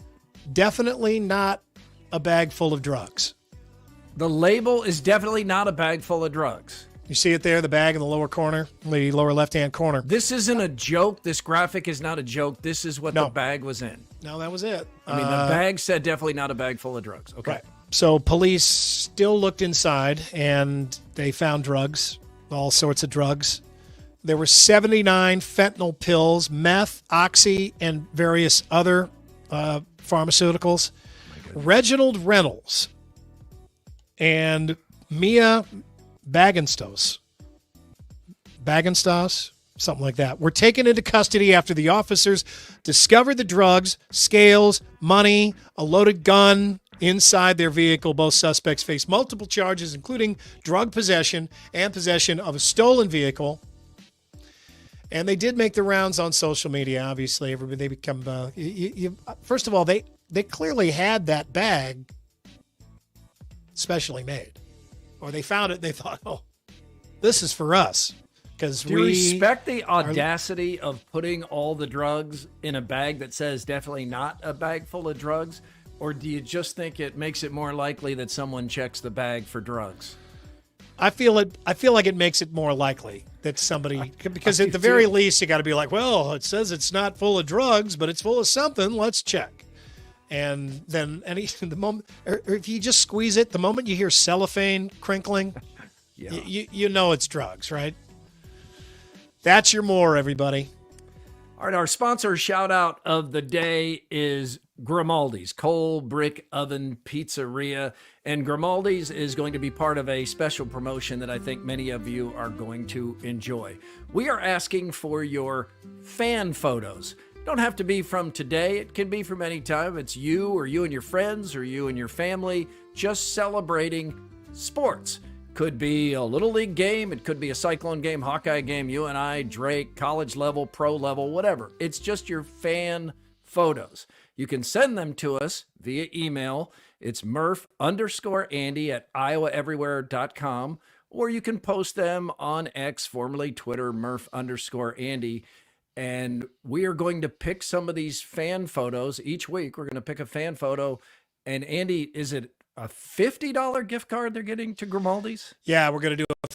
definitely not a bag full of drugs. The label is definitely not a bag full of drugs. You see it there, the bag in the lower corner, the lower left-hand corner. This isn't a joke. This graphic is not a joke. This is what the bag was in. No, that was it. I mean, the bag said definitely not a bag full of drugs. Okay. Right. So police still looked inside, and they found drugs, all sorts of drugs. There were 79 fentanyl pills, meth, oxy, and various other pharmaceuticals. Reginald Reynolds and Mia Bagenstos, something like that, were taken into custody after the officers discovered the drugs, scales, money, a loaded gun inside their vehicle. Both suspects face multiple charges, including drug possession and possession of a stolen vehicle. And they did make the rounds on social media. Obviously, everybody, they become. First of all, they clearly had that bag specially made, or they found it. And they thought, "Oh, this is for us." Because do you respect the audacity of putting all the drugs in a bag that says definitely not a bag full of drugs, or do you just think it makes it more likely that someone checks the bag for drugs? I feel like it makes it more likely that somebody, because at the very least you got to be like, well, it says it's not full of drugs, but it's full of something. Let's check. And then the moment, or if you just squeeze it, the moment you hear cellophane crinkling, you know it's drugs, right? That's your more, everybody. All right, our sponsor shout out of the day is Grimaldi's Coal Brick Oven Pizzeria. And Grimaldi's is going to be part of a special promotion that I think many of you are going to enjoy. We are asking for your fan photos. Don't have to be from today. It can be from any time. It's you or you and your friends or you and your family just celebrating sports. Could be a Little League game. It could be a Cyclone game, Hawkeye game, you and I, Drake, college level, pro level, whatever. It's just your fan photos. You can send them to us via email. It's Murph_Andy@iowaeverywhere.com, or you can post them on X, formerly Twitter, Murph_Andy. And we are going to pick some of these fan photos each week. We're going to pick a fan photo. And Andy, is it a $50 gift card they're getting to Grimaldi's? Yeah, we're going to do a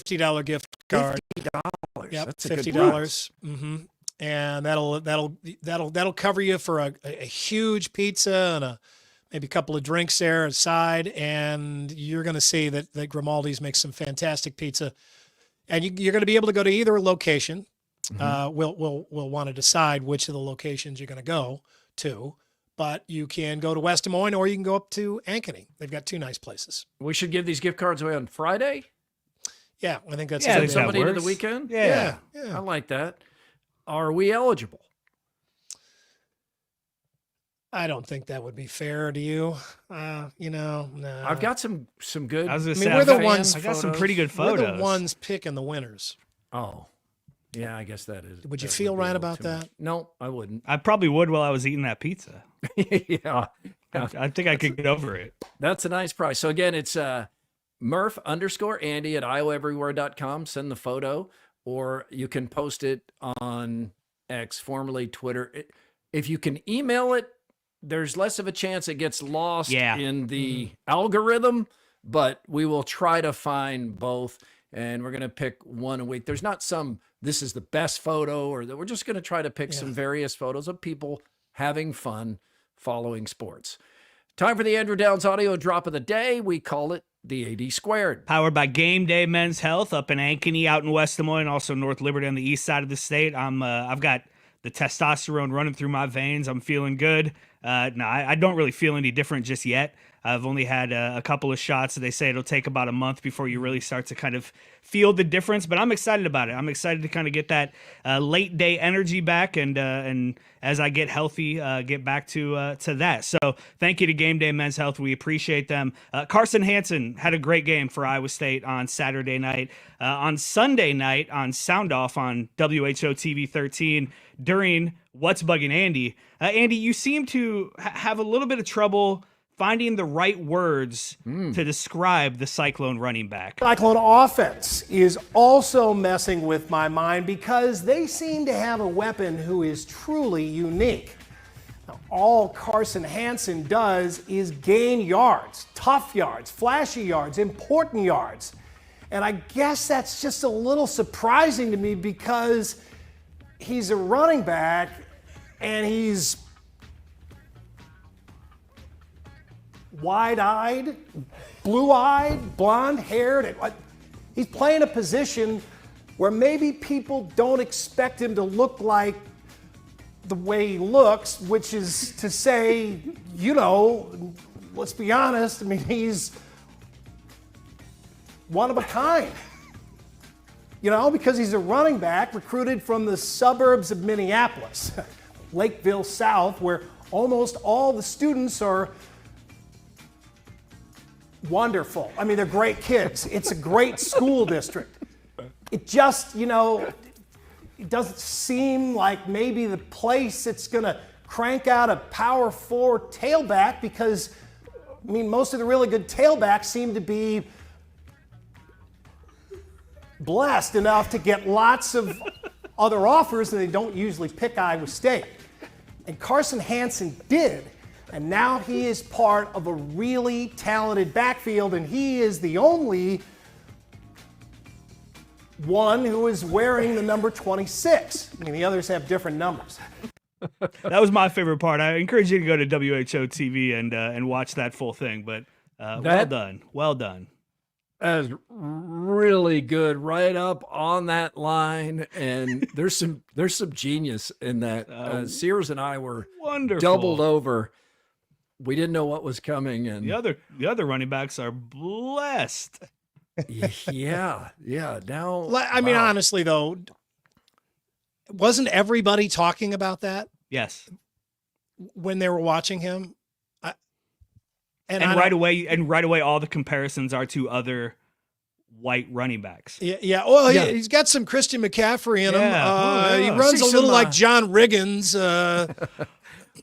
$50 gift card. $50. Yep, That's $50. Mm-hmm. And that'll cover you for a huge pizza and maybe a couple of drinks there aside. And you're going to see that Grimaldi's makes some fantastic pizza. And you're going to be able to go to either location. Mm-hmm. We'll want to decide which of the locations you're going to go to. But you can go to West Des Moines or you can go up to Ankeny. They've got two nice places. We should give these gift cards away on Friday? Yeah, I think that's send somebody to the weekend. Yeah, I like that. Are we eligible? I don't think that would be fair to you. No. I've got some good. I was gonna I mean, say, we're the ones. I got some pretty good photos. We're the ones picking the winners. Oh, yeah, I guess that is. Would you feel right about that? No, I wouldn't. I probably would while I was eating that pizza. Yeah. I think I could get over it. That's a nice price. So again, it's Murph_Andy at iowaeverywhere.com. Send the photo, or you can post it on X, formerly Twitter. If you can email it, there's less of a chance it gets lost in the algorithm, but we will try to find both, and we're going to pick one a week. There's not this is the best photo, or that we're just going to try to pick some various photos of people having fun following sports. Time for the Andrew Downs audio drop of the day. We call it the AD Squared. Powered by Game Day Men's Health up in Ankeny, out in West Des Moines, also North Liberty on the east side of the state. I've got the testosterone running through my veins. I'm feeling good. No, I don't really feel any different just yet. I've only had a couple of shots. They say it'll take about a month before you really start to kind of feel the difference, but I'm excited about it. I'm excited to kind of get that late day energy back, and as I get healthy, get back to that. So thank you to Game Day Men's Health. We appreciate them. Carson Hansen had a great game for Iowa State on Saturday night. On Sunday night on Sound Off on WHO TV 13 during What's Bugging Andy. Andy, you seem to have a little bit of trouble finding the right words to describe the Cyclone running back. Cyclone offense is also messing with my mind because they seem to have a weapon who is truly unique. Now, all Carson Hansen does is gain yards, tough yards, flashy yards, important yards. And I guess that's just a little surprising to me because he's a running back and he's wide-eyed, blue-eyed, blonde-haired. He's playing a position where maybe people don't expect him to look like the way he looks, which is to say, let's be honest, I mean, he's one of a kind. Because he's a running back recruited from the suburbs of Minneapolis, Lakeville South, where almost all the students are wonderful. I mean, they're great kids. It's a great school district. It just, it doesn't seem like maybe the place that's going to crank out a Power 4 tailback because, most of the really good tailbacks seem to be blessed enough to get lots of other offers, and they don't usually pick Iowa State. And Carson Hansen did. And now he is part of a really talented backfield, and he is the only one who is wearing the number 26. The others have different numbers. That was my favorite part. I encourage you to go to WHO TV and watch that full thing. But well done. That is really good, right up on that line, and there's some genius in that. Sears and I were wonderful, doubled over. We didn't know what was coming, and the other running backs are blessed. Yeah. Now, honestly though, wasn't everybody talking about that? Yes, when they were watching him, right away, all the comparisons are to other white running backs. Yeah. Well, he's got some Christian McCaffrey in him. He runs a little like John Riggins.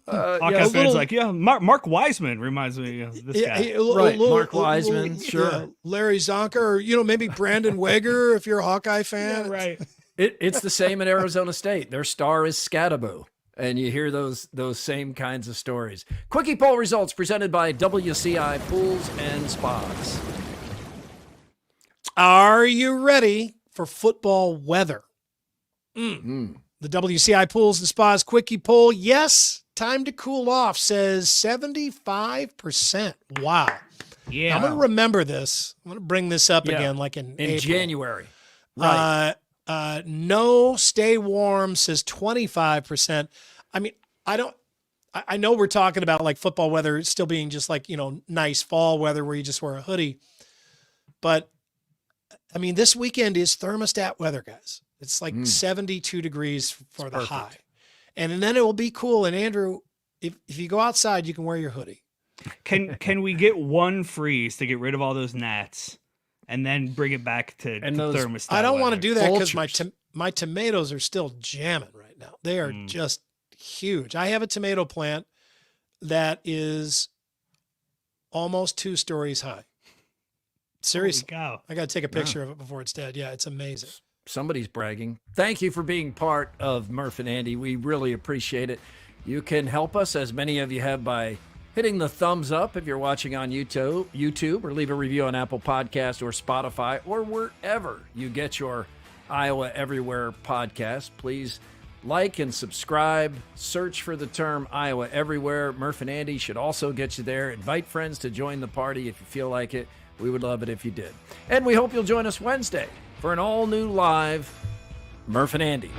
Hawkeye fans like, Mark Wiseman reminds me of this guy. Mark Wiseman, sure. Yeah, Larry Zonka, or maybe Brandon Weger if you're a Hawkeye fan. Yeah, right. It's the same at Arizona State. Their star is Scattaboo, and you hear those same kinds of stories. Quickie poll results presented by WCI Pools and Spas. Are you ready for football weather? The WCI Pools and Spas Quickie poll, yes. Time to cool off, says 75%. Wow. Yeah. I'm going to remember this. I'm going to bring this up again like in April. January. Right. No, stay warm, says 25%. I know we're talking about like football weather still being just like, nice fall weather where you just wear a hoodie. But I mean, this weekend is thermostat weather, guys. It's like 72 degrees for the high. And then it will be cool. And Andrew, if you go outside, you can wear your hoodie. Can we get one freeze to get rid of all those gnats and then bring it back to thermostat? I don't want to do that because my tomatoes are still jamming right now. They are just huge. I have a tomato plant that is almost 2 stories high. Seriously. I got to take a picture of it before it's dead. Yeah, it's amazing. Somebody's bragging. Thank you for being part of Murph and Andy. We really appreciate it. You can help us, as many of you have, by hitting the thumbs up if you're watching on YouTube, or leave a review on Apple Podcast or Spotify or wherever you get your Iowa Everywhere podcast. Please like and subscribe. Search for the term Iowa Everywhere. Murph and Andy should also get you there. Invite friends to join the party if you feel like it. We would love it if you did. And we hope you'll join us Wednesday for an all-new live Murph and Andy.